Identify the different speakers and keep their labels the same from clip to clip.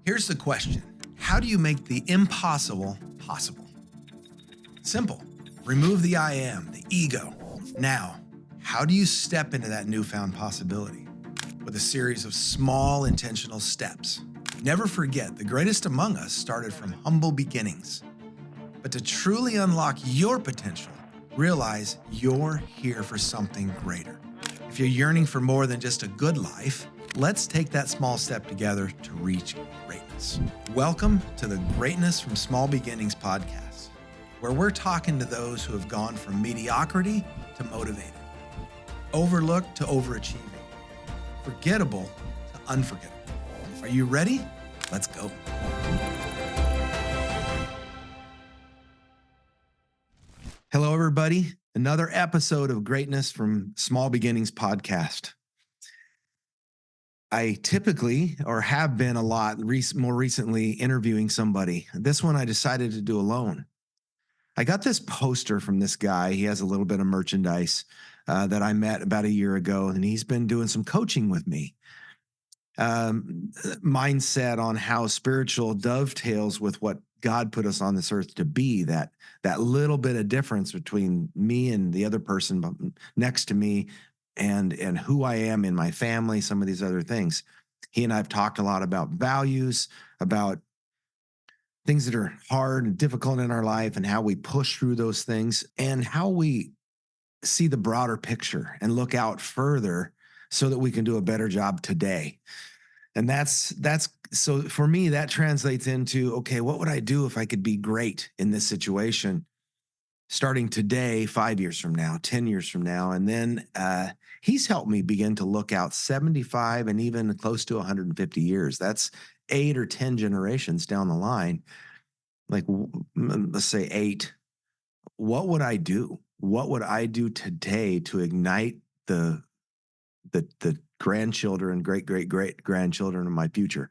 Speaker 1: Here's the question. How do you make the impossible possible? Simple. Remove the I am, the ego. Now, how do you step into that newfound possibility? With a series of small intentional steps. Never forget, the greatest among us started from humble beginnings. But to truly unlock your potential, realize you're here for something greater. If you're yearning for more than just a good life, let's take that small step together to reach greatness. Welcome to the Greatness from Small Beginnings podcast, where we're talking to those who have gone from mediocrity to motivated, overlooked to overachieving, forgettable to unforgettable. Are you ready? Let's go. Hello, everybody. Another episode of Greatness from Small Beginnings podcast. I typically, or have been a lot more recently, interviewing somebody. This one I decided to do alone. I got this poster from this guy. He has a little bit of merchandise that I met about a year ago, and he's been doing some coaching with me. Mindset on how spiritual dovetails with what God put us on this earth to be, that little bit of difference between me and the other person next to me and who I am in my family, some of these other things. He and I have talked a lot about values, about things that are hard and difficult in our life and how we push through those things and how we see the broader picture and look out further so that we can do a better job today. And that's so for me, that translates into, okay, what would I do if I could be great in this situation starting today, 5 years from now, 10 years from now? And then he's helped me begin to look out 75 and even close to 150 years. That's 8 or 10 generations down the line. Like, let's say 8. What would I do? What would I do today to ignite the grandchildren, great grandchildren of my future?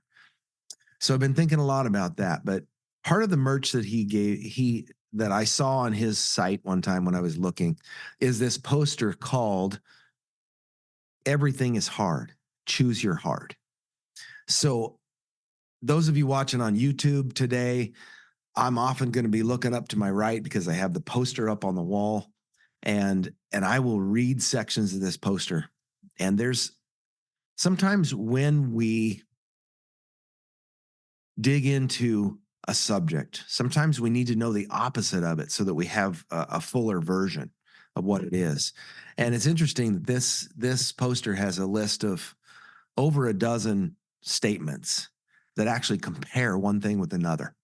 Speaker 1: So I've been thinking a lot about that. But part of the merch that that I saw on his site one time when I was looking is this poster called "Everything is Hard. Choose Your Heart." So those of you watching on YouTube today, I'm often going to be looking up to my right because I have the poster up on the wall, and I will read sections of this poster. And there's sometimes when we dig into a subject, sometimes we need to know the opposite of it so that we have a fuller version of what it is. And it's interesting that this poster has a list of over a dozen statements that actually compare one thing with another.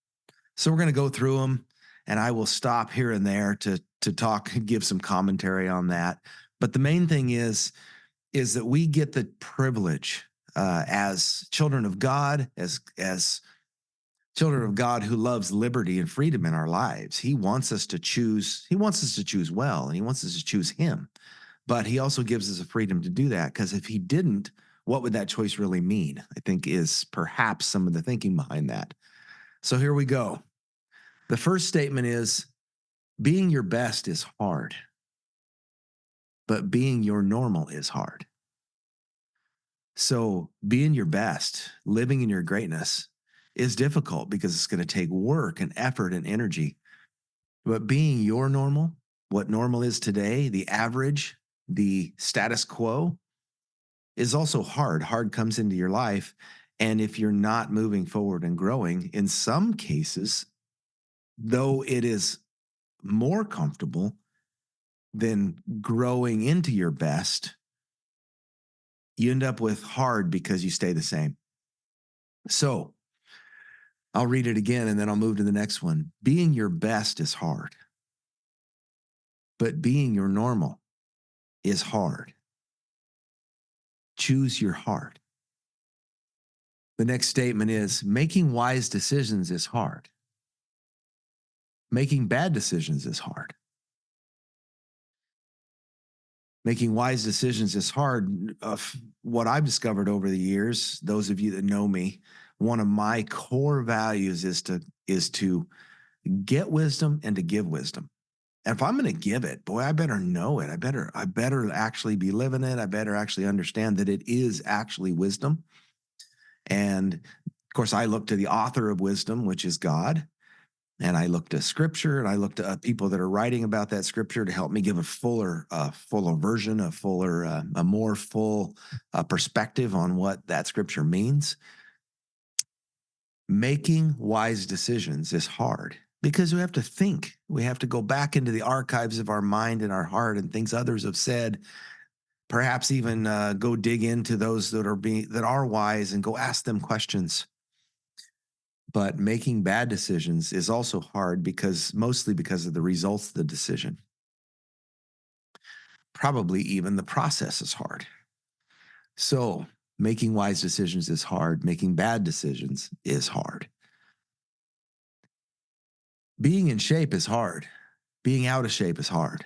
Speaker 1: So we're going to go through them, and I will stop here and there to talk and give some commentary on that. But the main thing is that we get the privilege as children of God, as children of God who loves liberty and freedom in our lives. He wants us to choose. He wants us to choose well, and he wants us to choose him. But he also gives us a freedom to do that, because if he didn't, what would that choice really mean? I think is perhaps some of the thinking behind that. So here we go. The first statement is, being your best is hard, but being your normal is hard. So being your best, living in your greatness is difficult because it's going to take work and effort and energy. But being your normal, what normal is today, the average, the status quo, is also hard. Hard comes into your life. And if you're not moving forward and growing, in some cases, though it is more comfortable than growing into your best, you end up with hard because you stay the same. So I'll read it again and then I'll move to the next one. Being your best is hard, but being your normal is hard. Choose your heart. The next statement is, making wise decisions is hard. Making bad decisions is hard. Making wise decisions is hard. What I've discovered over the years, those of you that know me, one of my core values is to get wisdom and to give wisdom. And if I'm going to give it, boy, I better know it. I better actually be living it. I better actually understand that it is actually wisdom. And Of course, I look to the author of wisdom, which is God. And I look to scripture and I look to people that are writing about that scripture to help me give a fuller version, a more full perspective on what that scripture means. Making wise decisions is hard because we have to think. We have to go back into the archives of our mind and our heart and things others have said. Perhaps even go dig into those that are wise and go ask them questions. But making bad decisions is also hard mostly because of the results of the decision. Probably even the process is hard. So making wise decisions is hard. Making bad decisions is hard. Being in shape is hard. Being out of shape is hard.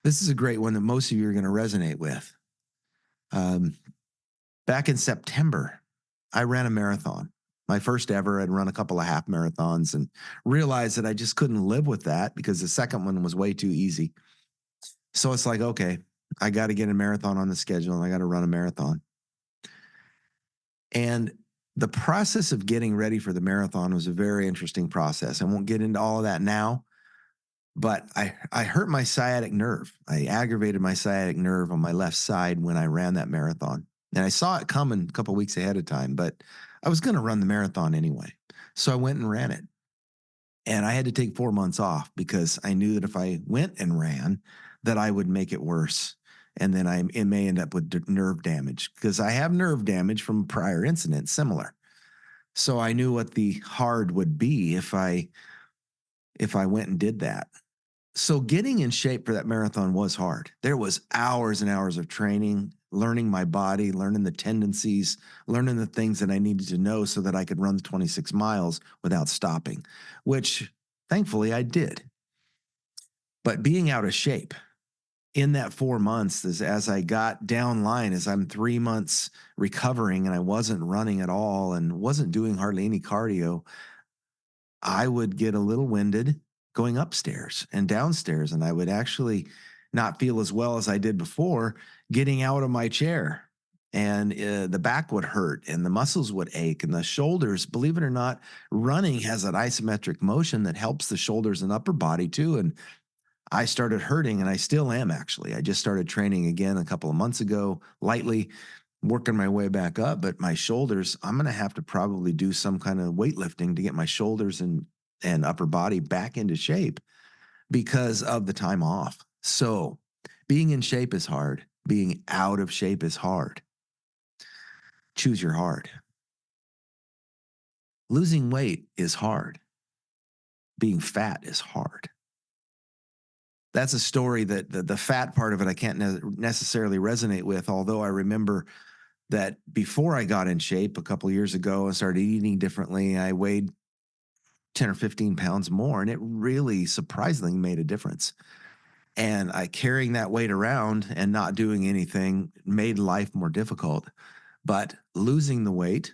Speaker 1: This is a great one that most of you are going to resonate with. Um, Back in September, I ran a marathon. My first ever. I'd run a couple of half marathons and realized that I just couldn't live with that because the second one was way too easy. So it's like, okay, I got to get a marathon on the schedule and I got to run a marathon. And the process of getting ready for the marathon was a very interesting process. I won't get into all of that now, but I hurt my sciatic nerve. I aggravated my sciatic nerve on my left side when I ran that marathon. And I saw it coming a couple of weeks ahead of time, but I was going to run the marathon anyway. So I went and ran it. And I had to take 4 months off because I knew that if I went and ran, that I would make it worse. And then it may end up with nerve damage because I have nerve damage from a prior incident similar. So I knew what the hard would be if I went and did that. So getting in shape for that marathon was hard. There was hours and hours of training, learning my body, learning the tendencies, learning the things that I needed to know so that I could run the 26 miles without stopping, which thankfully I did. But being out of shape in that 4 months, as I got down line, as I'm 3 months recovering and I wasn't running at all and wasn't doing hardly any cardio, I would get a little winded going upstairs and downstairs, and I would actually not feel as well as I did before getting out of my chair. And the back would hurt, and the muscles would ache, and the shoulders. Believe it or not, running has an isometric motion that helps the shoulders and upper body too. And I started hurting, and I still am actually. I just started training again a couple of months ago, lightly working my way back up. But my shoulders, I'm going to have to probably do some kind of weightlifting to get my shoulders and upper body back into shape because of the time off. So being in shape is hard. Being out of shape is hard. Choose your hard. Losing weight is hard. Being fat is hard. That's a story that the fat part of it I can't necessarily resonate with, although I remember that before I got in shape a couple of years ago and started eating differently, I weighed 10 or 15 pounds more, and it really surprisingly made a difference. And I carrying that weight around and not doing anything made life more difficult. But losing the weight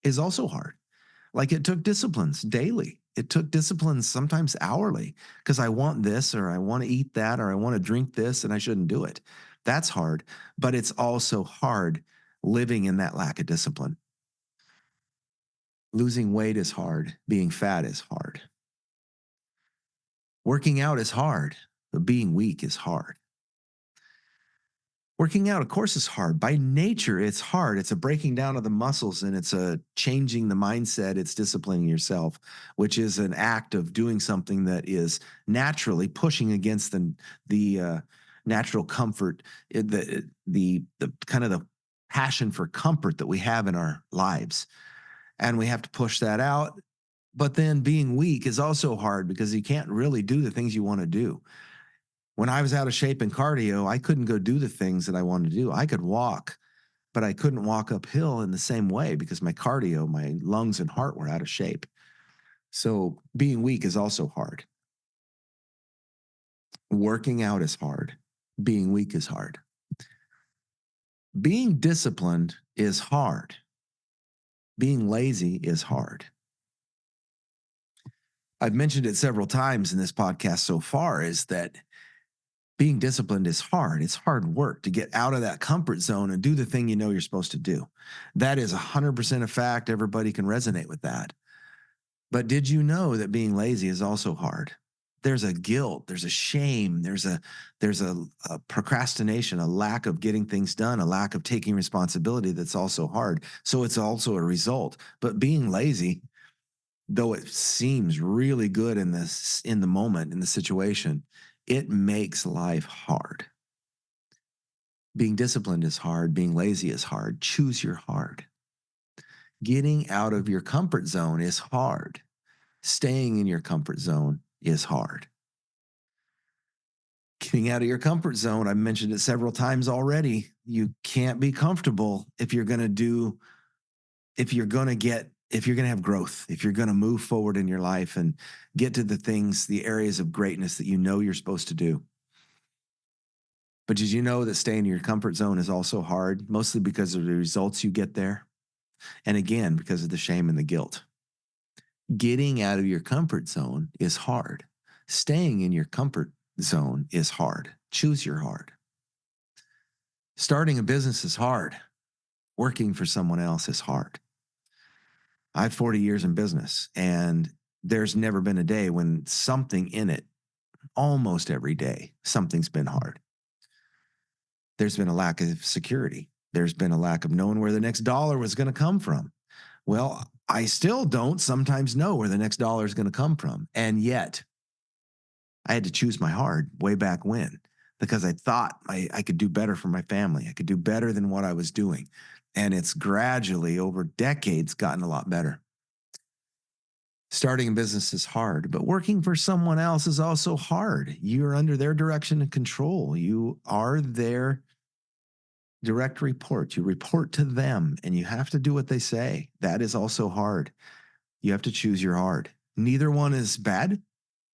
Speaker 1: is also hard. Like it took disciplines daily. It took disciplines sometimes hourly because I want this or I want to eat that or I want to drink this and I shouldn't do it. That's hard. But it's also hard living in that lack of discipline. Losing weight is hard. Being fat is hard. Working out is hard. But being weak is hard. Working out, of course, is hard. By nature, it's hard. It's a breaking down of the muscles and it's a changing the mindset. It's disciplining yourself, which is an act of doing something that is naturally pushing against the natural comfort, the kind of the passion for comfort that we have in our lives. And we have to push that out. But then being weak is also hard because you can't really do the things you want to do. When I was out of shape in cardio, I couldn't go do the things that I wanted to do. I could walk, but I couldn't walk uphill in the same way because my cardio, my lungs and heart were out of shape. So being weak is also hard. Working out is hard. Being weak is hard. Being disciplined is hard. Being lazy is hard. I've mentioned it several times in this podcast so far is that Being disciplined is hard. It's hard work to get out of that comfort zone and do the thing you know you're supposed to do. That is 100% a fact. Everybody can resonate with that. But did you know that being lazy is also hard? There's a guilt, there's a shame, there's a procrastination, a lack of getting things done, a lack of taking responsibility that's also hard. So it's also a result. But being lazy, though it seems really good in the moment, in the situation, it makes life hard. Being disciplined is hard, being lazy is hard. Choose your hard. Getting out of your comfort zone is hard. Staying in your comfort zone is hard. Getting out of your comfort zone, I've mentioned it several times already. You can't be comfortable if you're going to do, if you're going to have growth, if you're going to move forward in your life and get to the things, the areas of greatness that you know you're supposed to do. But did you know that staying in your comfort zone is also hard, mostly because of the results you get there? And again, because of the shame and the guilt. Getting out of your comfort zone is hard. Staying in your comfort zone is hard. Choose your hard. Starting a business is hard. Working for someone else is hard. I have 40 years in business, and there's never been a day when something in it, almost every day, something's been hard. There's been a lack of security. There's been a lack of knowing where the next dollar was going to come from. Well, I still don't sometimes know where the next dollar is going to come from. And yet, I had to choose my hard way back when because I thought I could do better for my family. I could do better than what I was doing. And it's gradually over decades gotten a lot better. Starting a business is hard, but working for someone else is also hard. You're under their direction and control. You are their direct report. You report to them and you have to do what they say. That is also hard. You have to choose your hard. Neither one is bad.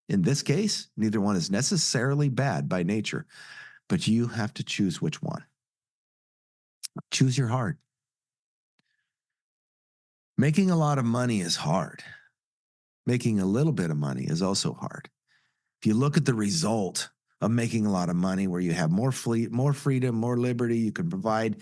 Speaker 1: In this case, neither one is necessarily bad by nature, but you have to choose which one. Choose your hard. Making a lot of money is hard. Making a little bit of money is also hard. If you look at the result of making a lot of money, where you have more freedom, more liberty, you can provide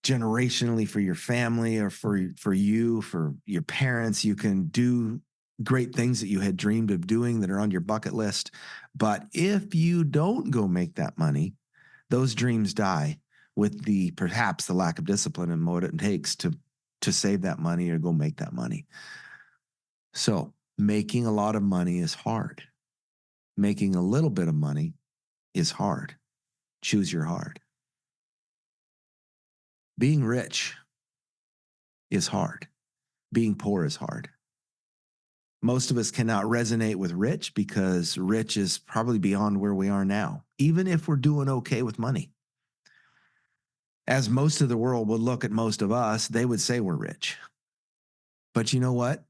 Speaker 1: generationally for your family or for you, for your parents, you can do great things that you had dreamed of doing that are on your bucket list. But if you don't go make that money, those dreams die with the perhaps the lack of discipline and what it takes to save that money or go make that money. So making a lot of money is hard. Making a little bit of money is hard. Choose your hard. Being rich is hard. Being poor is hard. Most of us cannot resonate with rich because rich is probably beyond where we are now, even if we're doing okay with money. As most of the world would look at most of us, they would say we're rich. But you know what?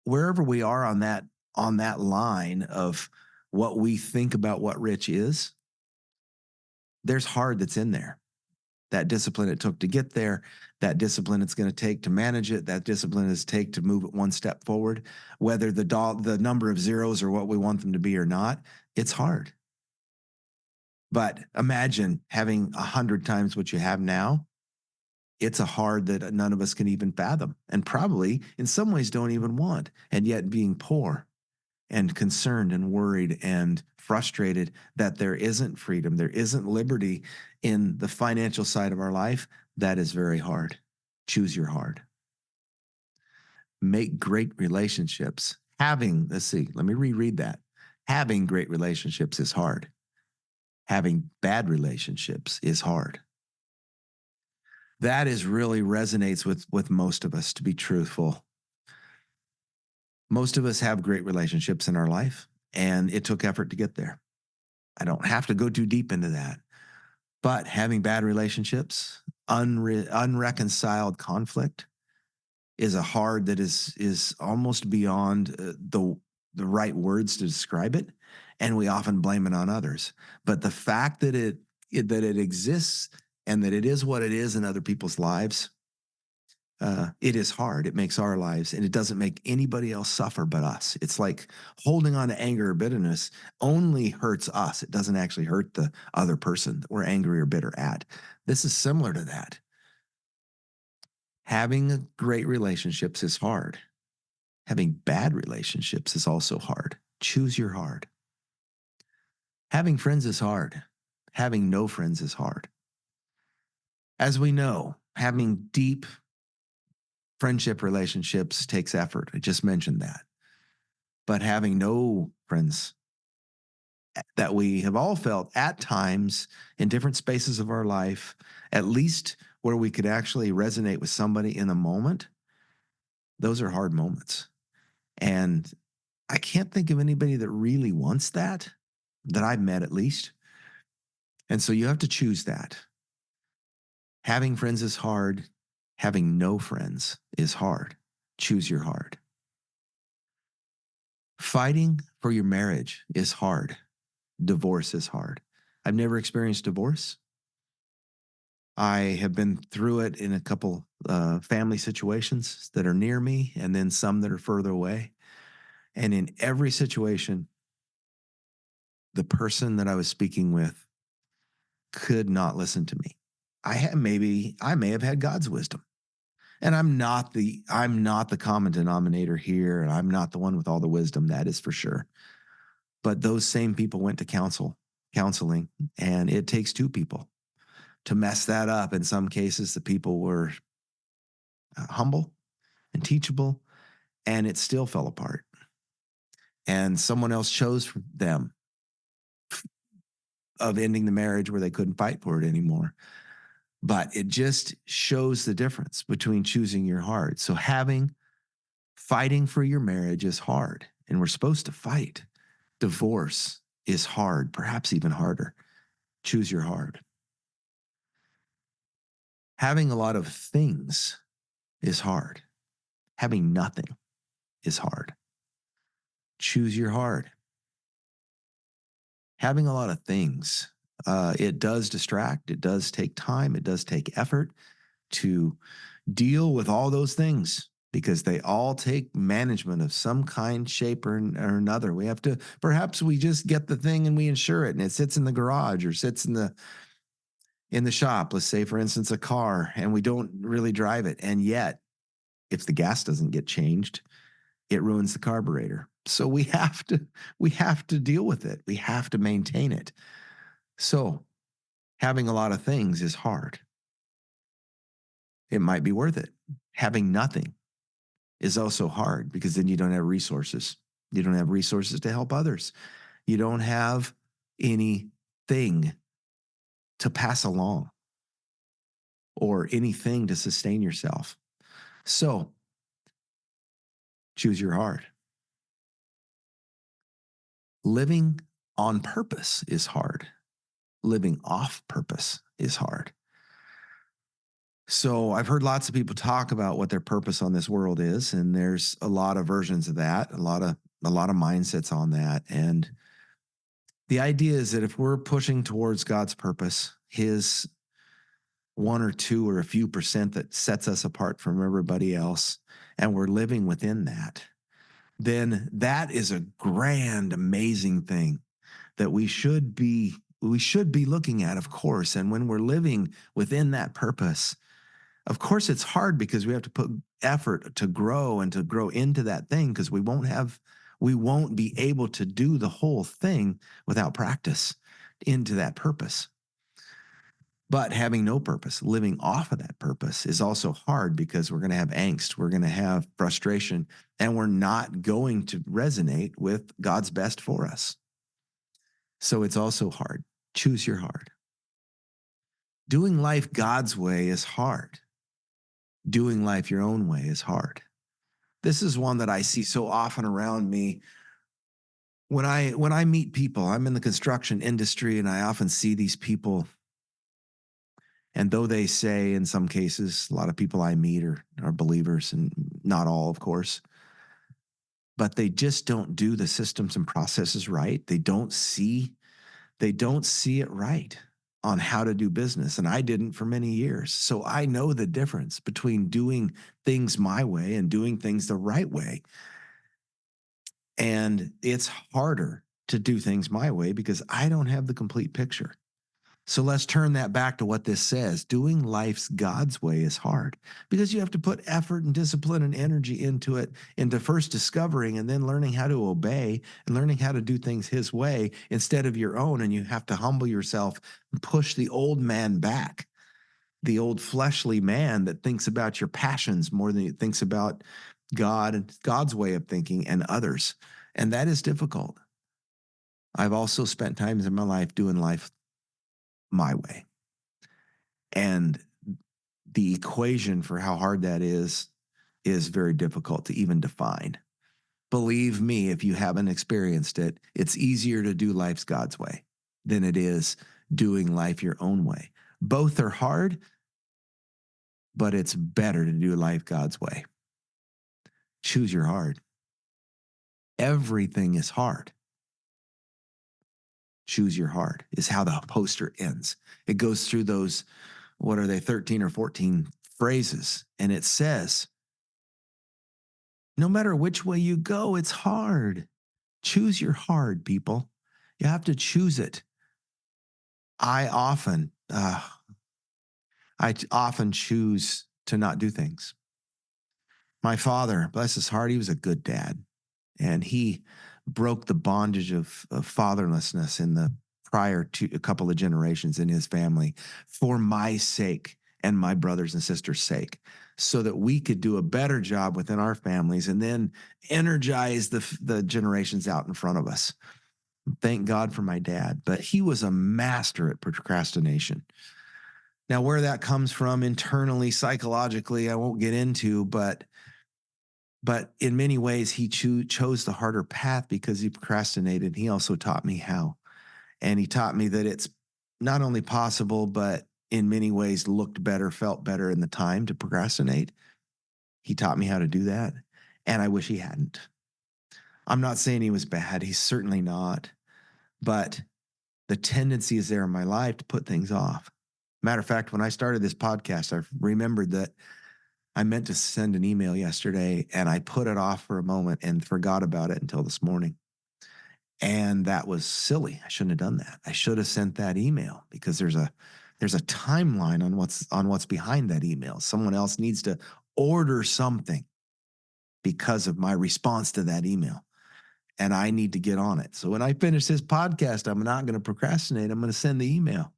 Speaker 1: Wherever we are on that line of what we think about what rich is, there's hard that's in there. That discipline it took to get there, that discipline it's going to take to manage it, that discipline it's take to move it one step forward, whether the number of zeros are what we want them to be or not, it's hard. But imagine having 100 times what you have now. It's a hard that none of us can even fathom, and probably in some ways don't even want. And yet being poor and concerned and worried and frustrated that there isn't freedom, there isn't liberty in the financial side of our life, that is very hard. Choose your hard. Make great relationships. Let's see, let me reread that. Having great relationships is hard. Having bad relationships is hard. That is really resonates with most of us, to be truthful. Most of us have great relationships in our life, and it took effort to get there. I don't have to go too deep into that. But having bad relationships, unreconciled conflict is a hard that is almost beyond the right words to describe it, and we often blame it on others. But the fact that it exists and that it is what it is in other people's lives, It is hard. It makes our lives, and it doesn't make anybody else suffer but us. It's like holding on to anger or bitterness only hurts us. It doesn't actually hurt the other person that we're angry or bitter at. This is similar to that. Having great relationships is hard. Having bad relationships is also hard. Choose your hard. Having friends is hard. Having no friends is hard. As we know, having deep friendship relationships takes effort. I just mentioned that. But having no friends that we have all felt at times in different spaces of our life, at least where we could actually resonate with somebody in the moment, those are hard moments. And I can't think of anybody that really wants that I've met at least. And so you have to choose that. Having friends is hard. Having no friends is hard. Choose your hard. Fighting for your marriage is hard. Divorce is hard. I've never experienced divorce. I have been through it in a couple family situations that are near me and then some that are further away. And in every situation, the person that I was speaking with could not listen to me. I may have had God's wisdom. And I'm not the common denominator here, and I'm not the one with all the wisdom, that is for sure. But those same people went to counseling, and it takes two people to mess that up. In some cases, the people were humble and teachable, and it still fell apart. And someone else chose them of ending the marriage where they couldn't fight for it anymore. But it just shows the difference between choosing your heart. So fighting for your marriage is hard, and we're supposed to fight. Divorce is hard, perhaps even harder. Choose your hard. Having a lot of things is hard. Having nothing is hard. Choose your hard. Having a lot of things, it does distract. It does take time. It does take effort to deal with all those things because they all take management of some kind, shape, or another. Perhaps we just get the thing and we insure it and it sits in the garage or sits in the shop. Let's say, for instance, a car, and we don't really drive it. And yet, if the gas doesn't get changed, it ruins the carburetor. So we have to deal with it. We have to maintain it. So having a lot of things is hard. It might be worth it. Having nothing is also hard because then you don't have resources. You don't have resources to help others. You don't have anything to pass along or anything to sustain yourself. So choose your hard. Living on purpose is hard. Living off purpose is hard. So I've heard lots of people talk about what their purpose on this world is, and there's a lot of versions of that, a lot of mindsets on that. And the idea is that if we're pushing towards God's purpose, his 1 or 2 or a few percent that sets us apart from everybody else, and we're living within that, then that is a grand, amazing thing that we should be looking at, of course. And when we're living within that purpose, of course, it's hard because we have to put effort to grow and to grow into that thing because we won't be able to do the whole thing without practice into that purpose. But having no purpose, living off of that purpose is also hard because we're going to have angst, we're going to have frustration, and we're not going to resonate with God's best for us. So it's also hard. Choose your hard. Doing life God's way is hard. Doing life your own way is hard. This is one that I see so often around me. When I meet people, I'm in the construction industry and I often see these people. And though they say in some cases, a lot of people I meet are believers, and not all, of course, but they just don't do the systems and processes right. They don't see it right on how to do business, and I didn't for many years. So I know the difference between doing things my way and doing things the right way. And it's harder to do things my way because I don't have the complete picture. So let's turn that back to what this says. Doing life's God's way is hard because you have to put effort and discipline and energy into it, into first discovering and then learning how to obey and learning how to do things His way instead of your own. And you have to humble yourself and push the old man back, the old fleshly man that thinks about your passions more than it thinks about God and God's way of thinking and others. And that is difficult. I've also spent times in my life doing life my way. And the equation for how hard that is very difficult to even define. Believe me, if you haven't experienced it, it's easier to do life's God's way than it is doing life your own way. Both are hard, but it's better to do life God's way. Choose your hard. Everything is hard. Choose your hard is how the poster ends. It goes through those, what are they, 13 or 14 phrases, and it says, no matter which way you go, it's hard. Choose your hard, people. You have to choose it. I often, uh, I often choose to not do things. My father, bless his heart, he was a good dad, and he broke the bondage of fatherlessness in the prior to a couple of generations in his family for my sake and my brothers and sisters' sake, so that we could do a better job within our families and then energize the generations out in front of us. Thank God for my dad, but he was a master at procrastination. Now, where that comes from internally, psychologically, I won't get into, but in many ways, he chose the harder path because he procrastinated. He also taught me how. And he taught me that it's not only possible, but in many ways looked better, felt better in the time to procrastinate. He taught me how to do that. And I wish he hadn't. I'm not saying he was bad. He's certainly not. But the tendency is there in my life to put things off. Matter of fact, when I started this podcast, I remembered that I meant to send an email yesterday and I put it off for a moment and forgot about it until this morning. And that was silly. I shouldn't have done that. I should have sent that email because there's a timeline on what's behind that email. Someone else needs to order something because of my response to that email. And I need to get on it. So when I finish this podcast, I'm not going to procrastinate. I'm going to send the email.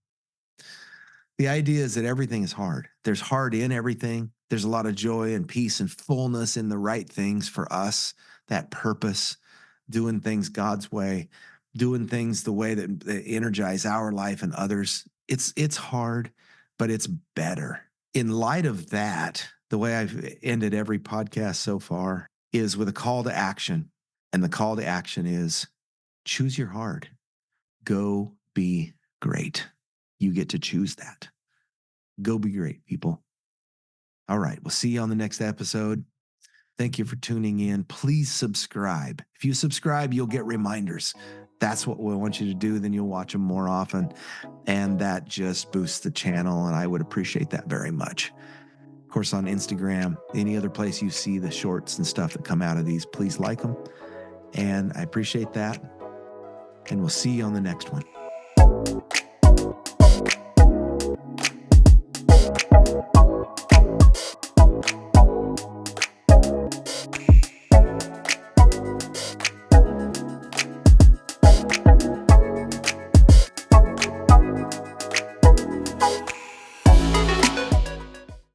Speaker 1: The idea is that everything is hard. There's hard in everything. There's a lot of joy and peace and fullness in the right things for us, that purpose, doing things God's way, doing things the way that energize our life and others. It's hard, but it's better. In light of that, the way I've ended every podcast so far is with a call to action. And the call to action is choose your hard. Go be great. You get to choose that. Go be great, people. All right. We'll see you on the next episode. Thank you for tuning in. Please subscribe. If you subscribe, you'll get reminders. That's what we want you to do. Then you'll watch them more often. And that just boosts the channel. And I would appreciate that very much. Of course, on Instagram, any other place you see the shorts and stuff that come out of these, please like them. And I appreciate that. And we'll see you on the next one.